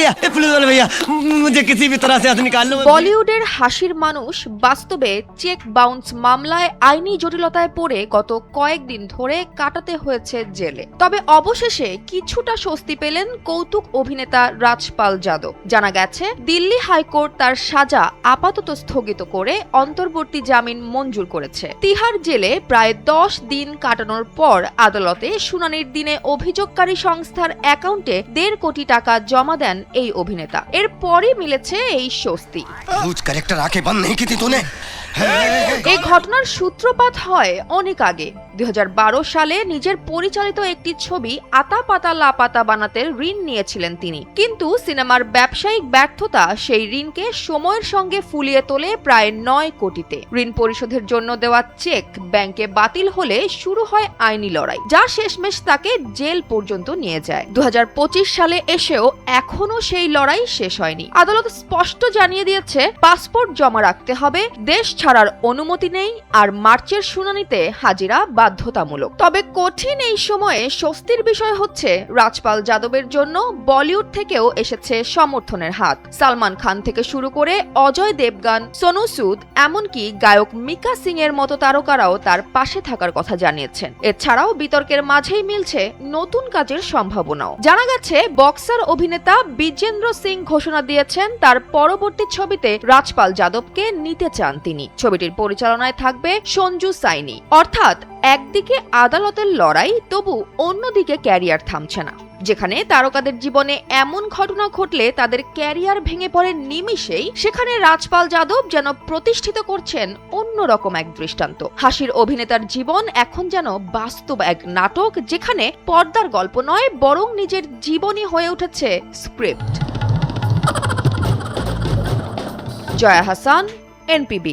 भैया पुलिस वाले भैया मुझे किसी भी तरह से यहाँ से निकाल लो। বলিউডের হাসির মানুষ বাস্তবে চেক বাউন্স মামলায় আইনি জটিলতায় পড়ে গত কয়েকদিন ধরে কাটাতে হয়েছে জেলে। তবে অবশেষে কিছুটা স্বস্তি পেলেন কৌতুক অভিনেতা রাজপাল যাদব। জানা গেছে দিল্লি হাইকোর্ট তার সাজা আপাতত স্থগিত করে অন্তর্বর্তী জামিন মঞ্জুর করেছে। তিহার জেলে প্রায় 10 দিন কাটানোর পর আদালতে শুনানির দিনে অভিযোগকারী সংস্থার অ্যাকাউন্টে 1.5 কোটি টাকা জমা দেন এই অভিনেতা। এরপরই মিলেছে এই স্বস্তি। এই ঘটনার সূত্রপাত হয় অনেক আগে। 2012 সালে নিজের পরিচালিত একটি ছবি আতা পাতা লাপাতা বানাতে ঋণ নিয়েছিলেন তিনি, কিন্তু সিনেমার ব্যবসায়িক ব্যর্থতা সেই ঋণকে সময়ের সঙ্গে ফুলিয়ে তোলে প্রায় 9 কোটিতে। ঋণ পরিশোধের জন্য দেওয়া চেক ব্যাংকে বাতিল হলে শুরু হয় আইনি লড়াই, যা শেষমেশ তাকে জেল পর্যন্ত নিয়ে যায়। 2025 সালে এসেও এখনো সেই লড়াই শেষ হয়নি। আদালত স্পষ্ট জানিয়ে দিয়েছে পাসপোর্ট জমা রাখতে হবে, দেশ ছাড়ার অনুমতি নেই, আর মার্চের শুনানিতে হাজিরা বাধ্যতামূলক। তবে কঠিন এই সময়ে স্বস্তির বিষয় হচ্ছে রাজপাল যাদবের জন্য বলিউড থেকেও এসেছে সমর্থনের হাত। সালমান খান থেকে শুরু করে অজয় দেবগান, সোনু সুদ, এমনকি গায়ক মিকা সিং এর মতো তারকারাও তার পাশে থাকার কথা জানিয়েছেন। এছাড়াও বিতর্কের মাঝেই মিলছে নতুন কাজের সম্ভাবনাও। জানা গেছে বক্সার অভিনেতা বিজেন্দ্র সিং ঘোষণা দিয়েছেন তার পরবর্তী ছবিতে রাজপাল যাদবকে নিতে চান তিনি। ছবিটির পরিচালনায় থাকবে সঞ্জু সাইনি। অর্থাৎ একদিকে আদালতের লড়াই, তবু অন্যদিকে ক্যারিয়ার থামছে না। যেখানে তারকাদের জীবনে এমন ঘটনা ঘটলে তাদের ক্যারিয়ার ভেঙে পড়ে নিমিষেই, সেখানে রাজপাল যাদব যেন প্রতিষ্ঠিত করছেন অন্যরকম এক দৃষ্টান্ত। হাসির অভিনেতার জীবন এখন যেন বাস্তব এক নাটক, যেখানে পর্দার গল্প নয় বরং নিজের জীবনই হয়ে উঠেছে স্ক্রিপ্ট। জয়া হাসান, NPB।